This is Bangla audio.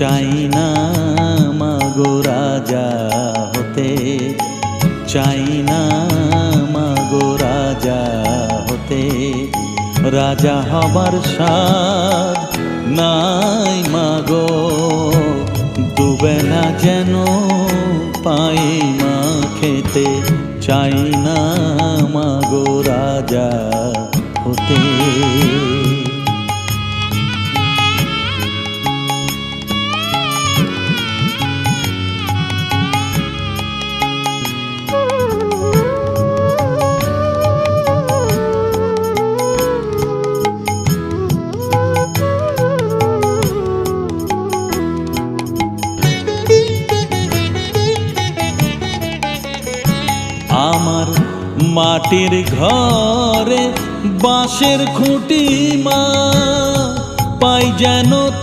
চাই না মাগো রাজা হতে, চাই না মাগো রাজা হতে। রাজা হবার স্বাদ নাই মাগো, দুবেলা যেন পাই মা খেতে। চাই না মাগো রাজা হতে। আমার মাটির ঘরে বাঁশের খুঁটি মা, পাই যেন